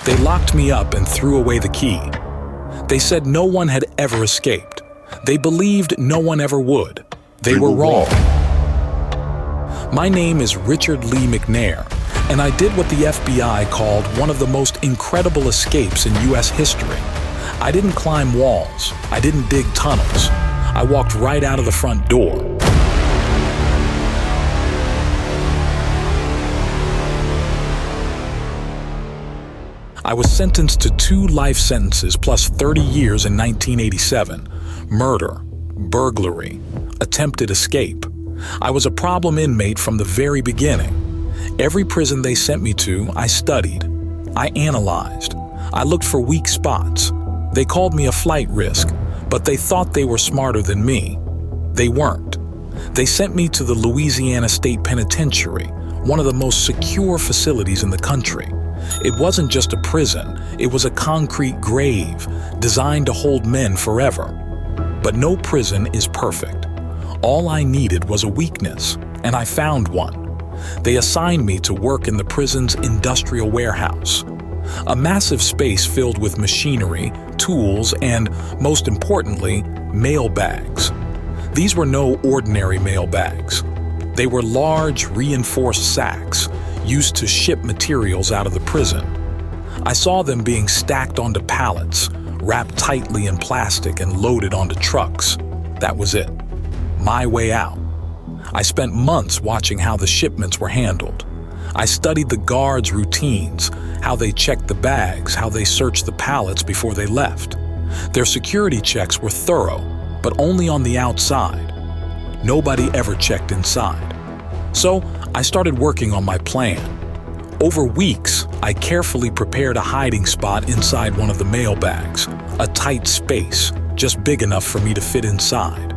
They locked me up and threw away the key. They said no one had ever escaped. They believed no one ever would. They were wrong. My name is Richard Lee McNair, and I did what the FBI called one of the most incredible escapes in U.S. history. I didn't climb walls. I didn't dig tunnels. I walked right out of the front door. I was sentenced to 2 life sentences plus 30 years in 1987. Murder, burglary, attempted escape. I was a problem inmate from the very beginning. Every prison they sent me to, I studied. I analyzed. I looked for weak spots. They called me a flight risk, but they thought they were smarter than me. They weren't. They sent me to the Louisiana State Penitentiary, one of the most secure facilities in the country. It wasn't just a prison, it was a concrete grave designed to hold men forever. But no prison is perfect. All I needed was a weakness, and I found one. They assigned me to work in the prison's industrial warehouse, a massive space filled with machinery, tools, and, most importantly, mail bags. These were no ordinary mail bags. They were large, reinforced sacks used to ship materials out of the prison. I saw them being stacked onto pallets, wrapped tightly in plastic and loaded onto trucks. That was it. My way out. I spent months watching how the shipments were handled. I studied the guards' routines, how they checked the bags, how they searched the pallets before they left. Their security checks were thorough, but only on the outside. Nobody ever checked inside. So I started working on my plan. Over weeks, I carefully prepared a hiding spot inside one of the mail bags, a tight space, just big enough for me to fit inside.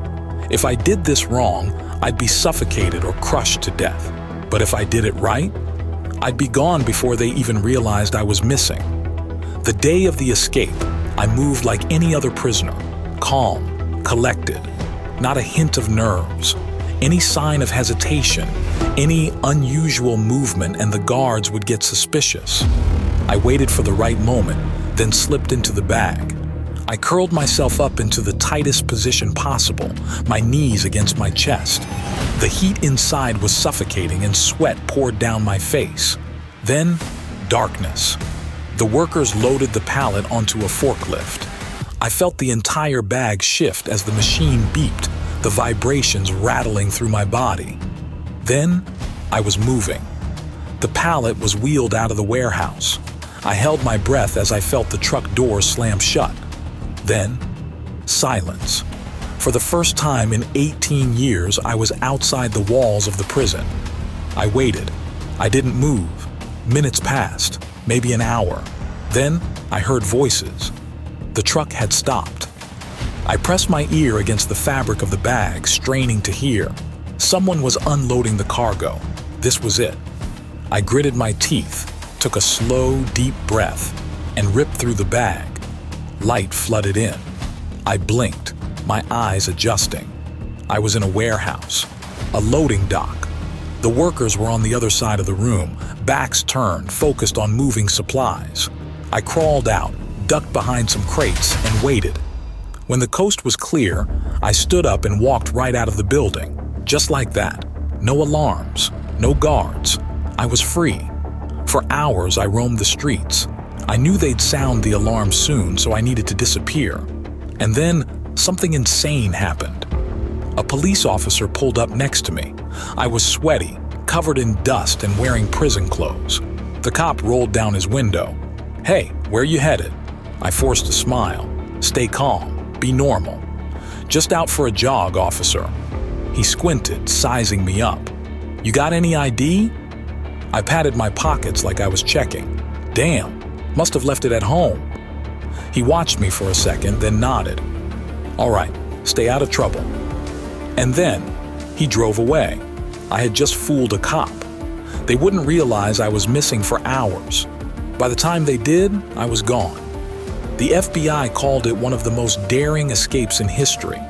If I did this wrong, I'd be suffocated or crushed to death. But if I did it right, I'd be gone before they even realized I was missing. The day of the escape, I moved like any other prisoner, calm, collected, not a hint of nerves. Any sign of hesitation, any unusual movement, and the guards would get suspicious. I waited for the right moment, then slipped into the bag. I curled myself up into the tightest position possible, my knees against my chest. The heat inside was suffocating and sweat poured down my face. Then, darkness. The workers loaded the pallet onto a forklift. I felt the entire bag shift as the machine beeped, the vibrations rattling through my body. Then, I was moving. The pallet was wheeled out of the warehouse. I held my breath as I felt the truck doors slam shut. Then, silence. For the first time in 18 years, I was outside the walls of the prison. I waited. I didn't move. Minutes passed, maybe an hour. Then, I heard voices. The truck had stopped. I pressed my ear against the fabric of the bag, straining to hear. Someone was unloading the cargo. This was it. I gritted my teeth, took a slow, deep breath, and ripped through the bag. Light flooded in. I blinked, my eyes adjusting. I was in a warehouse, a loading dock. The workers were on the other side of the room, backs turned, focused on moving supplies. I crawled out, ducked behind some crates, and waited. When the coast was clear, I stood up and walked right out of the building. Just like that. No alarms, no guards. I was free. For hours, I roamed the streets. I knew they'd sound the alarm soon, so I needed to disappear. And then, something insane happened. A police officer pulled up next to me. I was sweaty, covered in dust, and wearing prison clothes. The cop rolled down his window. "Hey, where you headed?" I forced a smile. "Stay calm. Be normal." "Just out for a jog, officer." He squinted, sizing me up. "You got any ID?" I patted my pockets like I was checking. "Damn, must have left it at home." He watched me for a second, then nodded. "All right, stay out of trouble." And then, he drove away. I had just fooled a cop. They wouldn't realize I was missing for hours. By the time they did, I was gone. The FBI called it one of the most daring escapes in history.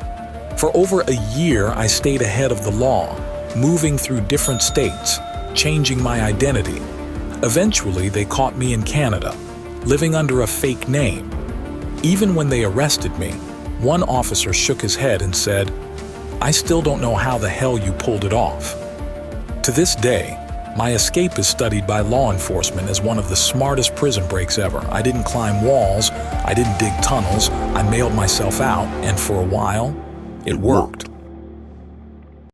For over a year, I stayed ahead of the law, moving through different states, changing my identity. Eventually, they caught me in Canada. living under a fake name. Even when they arrested me, one officer shook his head and said, "I still don't know how the hell you pulled it off." To this day, my escape is studied by law enforcement as one of the smartest prison breaks ever. I didn't climb walls, I didn't dig tunnels, I mailed myself out, and for a while, it worked.